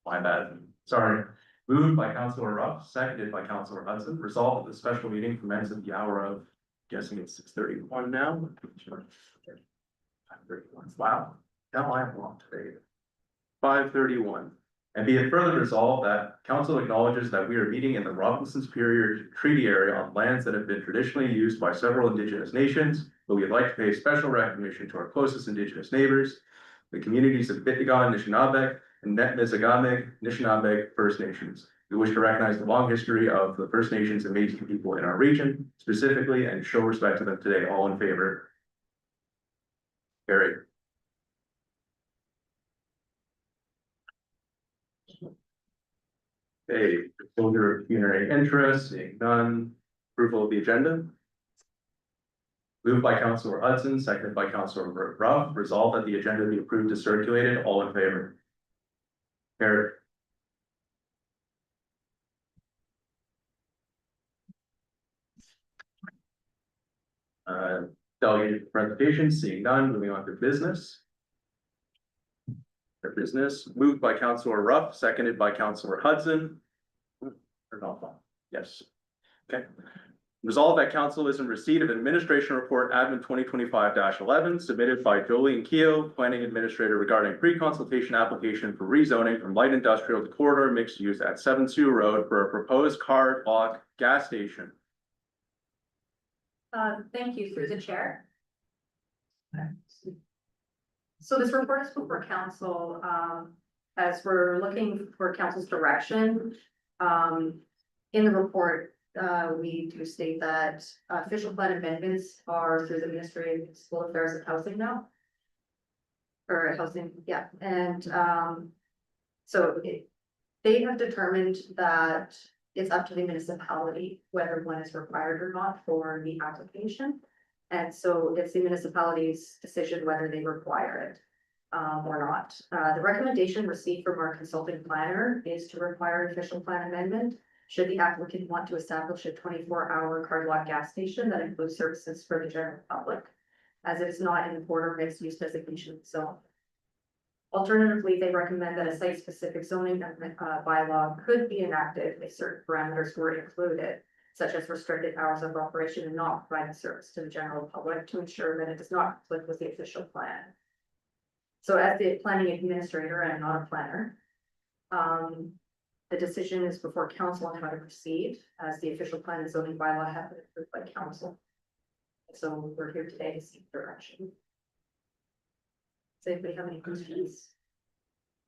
My bad, sorry. Moved by Councilor Ruff, seconded by Councilor Hudson, resolved that the special meeting commences at the hour of, guessing it's 6:31 now. 5:31, wow, now I'm wrong today. 5:31. And be it further resolved that council acknowledges that we are meeting in the Robinson Superior Treaty Area on lands that have been traditionally used by several Indigenous nations, but we'd like to pay special recognition to our closest Indigenous neighbors, the communities of Bittigan, Nishnabek, and Netmisagamig, Nishnabeg First Nations. We wish to recognize the long history of the First Nations and Métis people in our region, specifically, and show respect to them today. All in favor? Carried. Okay, disclosure of pecuniary interest, seeing none. Approval of the agenda. Moved by Councilor Hudson, seconded by Councilor Ruff. Resolved that the agenda be approved as circulated. All in favor? Carried. Delegated presentation, seeing none, moving on to business. Or business, moved by Councilor Ruff, seconded by Councilor Hudson. Or not, yes. Okay. Resolved that council is in receipt of administration report admin 2025-11 submitted by Jolene Keogh, planning administrator, regarding pre-consultation application for rezoning from light industrial to corridor mixed use at 7 Sioux Road for a proposed card lock gas station. Thank you, through the chair. So this report is before council, as we're looking for council's direction. In the report, we do state that official plan amendments are through the Ministry of Civil Affairs and Housing now. Or housing, yeah, and they have determined that it's up to the municipality whether one is required or not for the application. And so it's the municipality's decision whether they require it or not. The recommendation received from our consulting planner is to require an official plan amendment should the applicant want to establish a 24-hour card lock gas station that includes services for the general public, as it is not in the border mixed use designation zone. Alternatively, they recommend that a site-specific zoning bylaw could be enacted if certain parameters were included, such as restricted hours of operation and not providing service to the general public, to ensure that it does not conflict with the official plan. So as the planning administrator, and not a planner, the decision is before council on how to proceed, as the official plan and zoning bylaw have been approved by council. So we're here today to seek direction. Does anybody have any questions?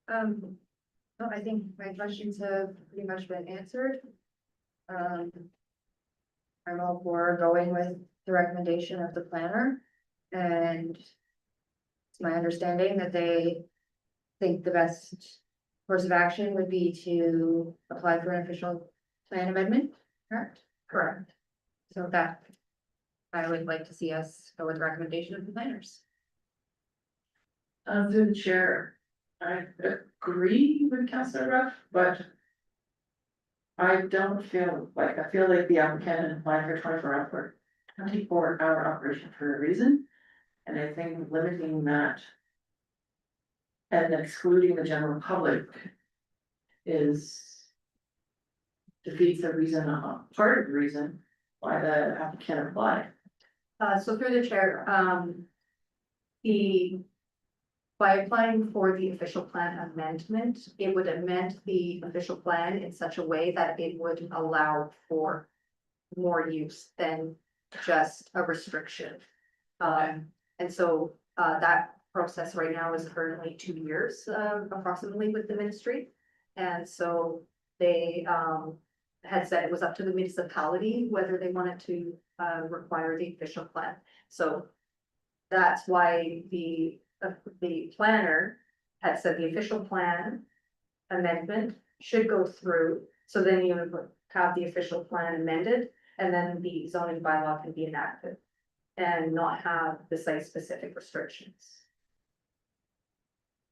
No, I think my questions have pretty much been answered. I'm all for going with the recommendation of the planner, and it's my understanding that they think the best course of action would be to apply for an official plan amendment, correct? Correct. So that I would like to see us go with the recommendation of the planners. Through the chair, I agree with Councilor Ruff, but I don't feel like, I feel like the applicant applied for 24-hour operation for a reason. And I think limiting that and excluding the general public defeats the reason, part of the reason why the applicant applied. So through the chair, by applying for the official plan amendment, it would amend the official plan in such a way that it would allow for more use than just a restriction. And so that process right now is currently 2 years approximately with the ministry. And so they had said it was up to the municipality whether they wanted to require the official plan. So that's why the planner had said the official plan amendment should go through. So then you would have the official plan amended, and then the zoning bylaw can be enacted and not have the site specific restrictions.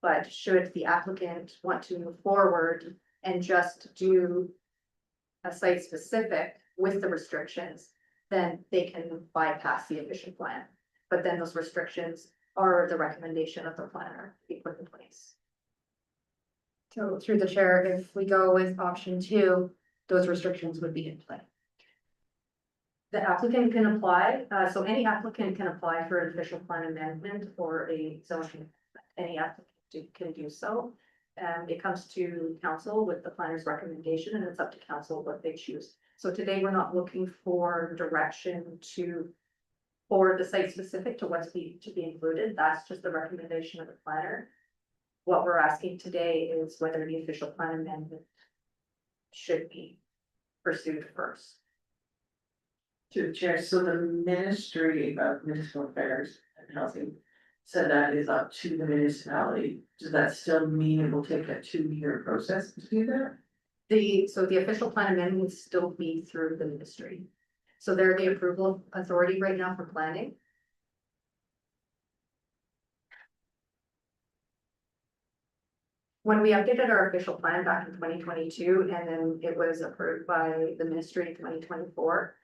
But should the applicant want to move forward and just do a site specific with the restrictions, then they can bypass the official plan. But then those restrictions are the recommendation of the planner to be put in place. So through the chair, if we go with option 2, those restrictions would be in play. The applicant can apply, so any applicant can apply for an official plan amendment or a zoning, any applicant can do so. And it comes to council with the planner's recommendation, and it's up to council what they choose. So today, we're not looking for direction for the site specific to what's to be included, that's just the recommendation of the planner. What we're asking today is whether the official plan amendment should be pursued first. To the chair, so the Ministry of Municipal Affairs and Housing said that is up to the municipality. Does that still mean it will take a 2-year process to do that? So the official plan amendment would still be through the ministry. So they're the approval authority right now for planning. When we updated our official plan back in 2022, and then it was approved by the ministry in 2024.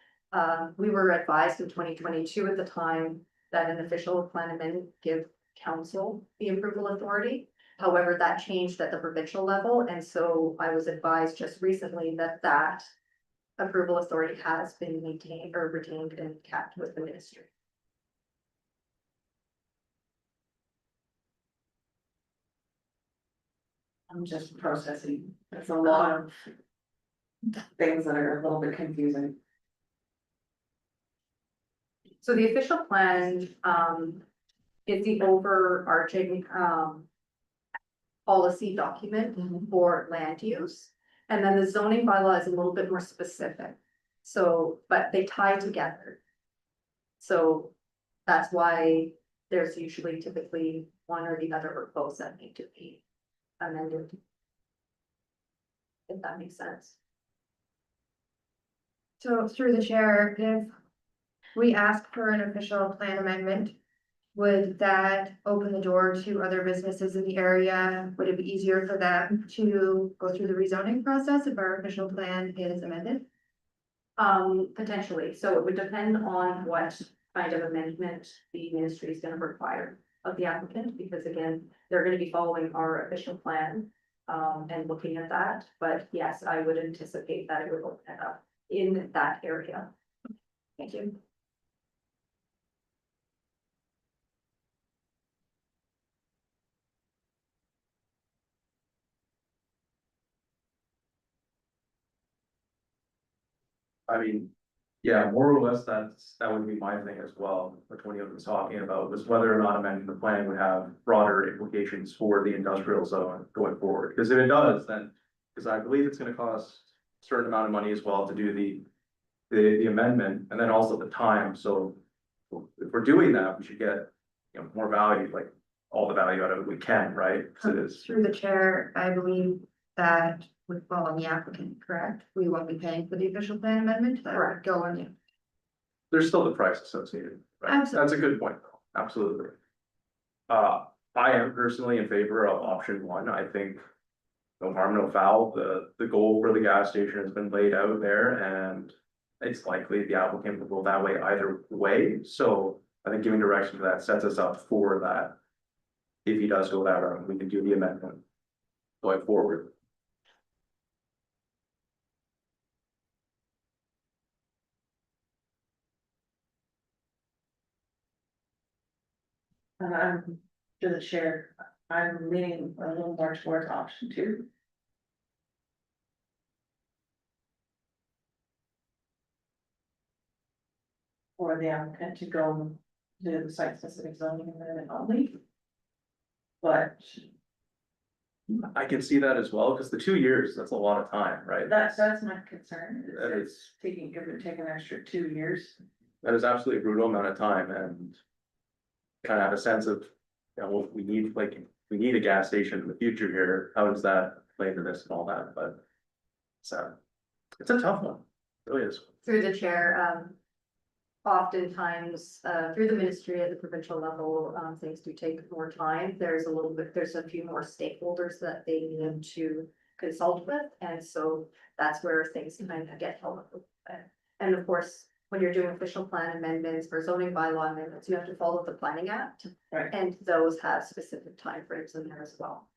We were advised in 2022 at the time that an official plan amendment give council the approval authority. However, that changed at the provincial level, and so I was advised just recently that that approval authority has been maintained or retained and kept with the ministry. I'm just processing. That's a lot of things that are a little bit confusing. So the official plan, is the overarching, policy document for land use. And then the zoning bylaw is a little bit more specific. So, but they tie together. So that's why there's usually typically one or the other proposed that need to be amended. If that makes sense. So through the chair, if we ask for an official plan amendment, would that open the door to other businesses in the area? Would it be easier for them to go through the rezoning process if our official plan is amended? Potentially, so it would depend on what kind of amendment the ministry is gonna require of the applicant, because again, they're gonna be following our official plan. And looking at that, but yes, I would anticipate that it would open it up in that area. Thank you. I mean, yeah, more or less, that would be my thing as well, what Tony was talking about, was whether or not amending the plan would have broader implications for the industrial zone going forward, because if it does, then, because I believe it's gonna cost a certain amount of money as well to do the amendment, and then also the time, so if we're doing that, we should get, more value, like, all the value out of it we can, right? 'Cause it is, Through the chair, I believe that would fall on the applicant, correct? We won't be paying for the official plan amendment, that would go on you. there's still the price associated, right? Absolutely. That's a good point, though, absolutely. I am personally in favor of option 1, I think. No harm, no foul, the goal for the gas station has been laid out there, and it's likely the applicant will go that way either way, so. I think giving direction to that sets us up for that. If he does go that route, we can do the amendment going forward. And I'm, to the chair, I'm leaning a little more towards option 2. For the applicant to go to the site specific zoning amendment only. But I can see that as well, because the 2 years, that's a lot of time, right? that's my concern, is That it's is, taking, it would take an extra 2 years. that is absolutely a brutal amount of time, and. Kind of have a sense of, we need, like, we need a gas station in the future here, how does that play into this and all that, but. So, it's a tough one, it really is. Through the chair, oftentimes, through the ministry at the provincial level, things do take more time. There's a few more stakeholders that they need to consult with, and so that's where things kind of get held up. And of course, when you're doing official plan amendments for zoning bylaw amendments, you have to follow the planning act. Right. And those have specific timeframes in there as well.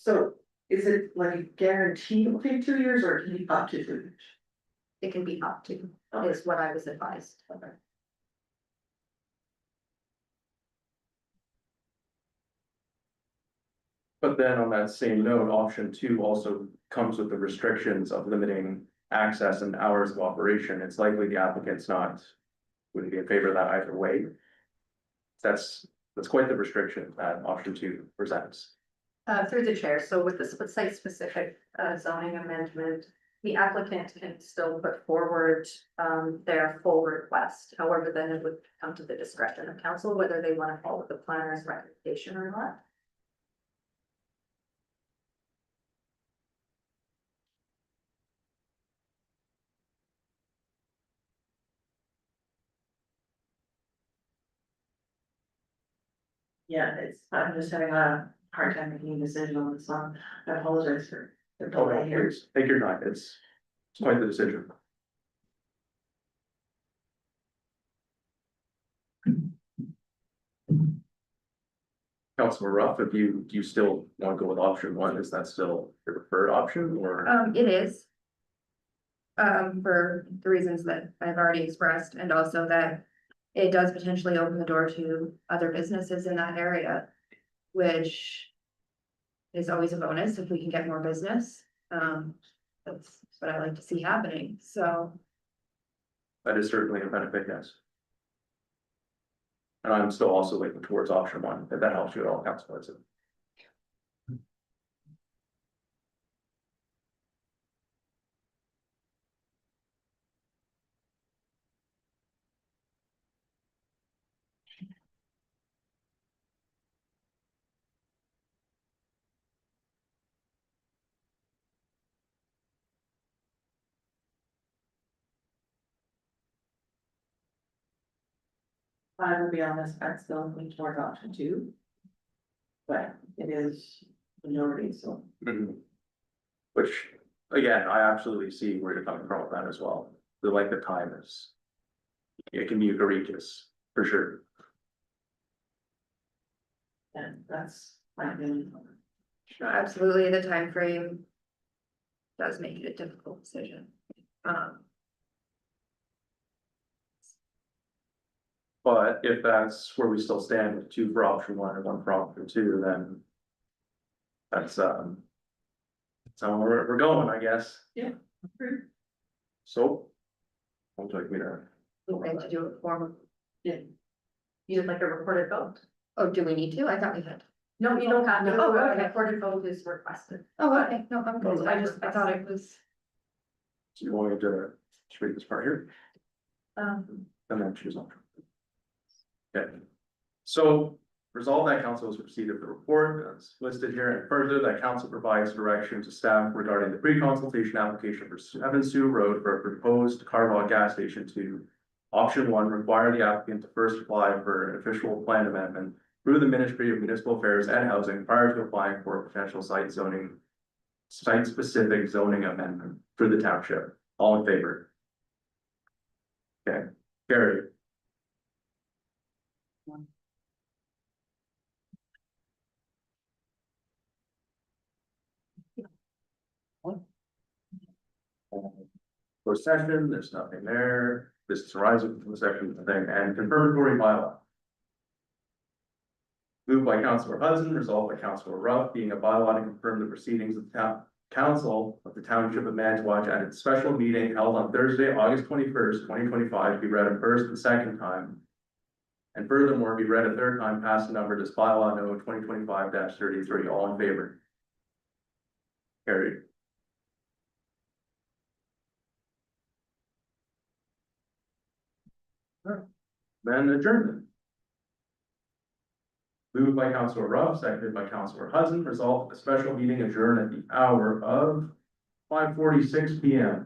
So is it like a guarantee it'll take 2 years or it can be up to 2 years? It can be up to, Okay. is what I was advised. Okay. But then on that same note, option two also comes with the restrictions of limiting access and hours of operation. It's likely the applicant's not, wouldn't be in favor of that either way. That's quite the restriction that option two presents. Through the chair, so with the site specific zoning amendment, the applicant can still put forward their full request. However, then it would come to the discretion of council whether they want to follow the planner's recommendation or not. Yeah, I'm just having a hard time making a decision on this one. I apologize for the delay here. Please, take your time. It's quite the decision. Councilor Ruff, if do you still want to go with option one? Is that still your preferred option or? It is. For the reasons that I've already expressed, and also that it does potentially open the door to other businesses in that area, which is always a bonus if we can get more business. That's what I like to see happening, so. That is certainly a benefit, yes. And I'm still also leaning towards option one, if that helps you at all, Councilor Hudson. I will be honest, I'm still leaning toward option two. But it is minority, so. Which, again, I absolutely see where you're coming from with that as well. The length of time is. It can be egregious, for sure. And that's my opinion. No, absolutely, the time frame does make it a difficult decision. But if that's where we still stand with two for option one and one for option two, then. That's how we're going, I guess. So. Would you like me to? We have to do a form of, You'd like a recorded vote? oh, do we need to? I thought we had. No, you don't have to. Oh, A okay. recorded vote is requested. Oh, okay, no, I'm good. I thought it was. So you want me to read this part here? And then choose option. Okay, so resolve that council has received the report that's listed here, and further that council provides direction to staff regarding the pre-consultation application for 7 Sioux Road for a proposed Carvajal gas station to option one, require the applicant to first apply for an official plan amendment through the Ministry of Municipal Affairs and Housing prior to applying for a potential site-specific zoning amendment for the township. All in favor? Okay, carried. Closed session, there's nothing there. This is arising from the section thing and confirmatory bylaw. Moved by Councilor Hudson, resolved by Councilor Ruff, being a bylaw to confirm the proceedings of the town council of the township of Manitowocc at its special meeting held on Thursday, August 21st, 2025, be read a first and second time. And furthermore, be read a third time, passed and numbered as bylaw no 2025-33. All in favor? Carried. Then adjournment. Moved by Councilor Ruff, seconded by Councilor Hudson, resolved that the special meeting adjourn at the hour of 5:46 p.m.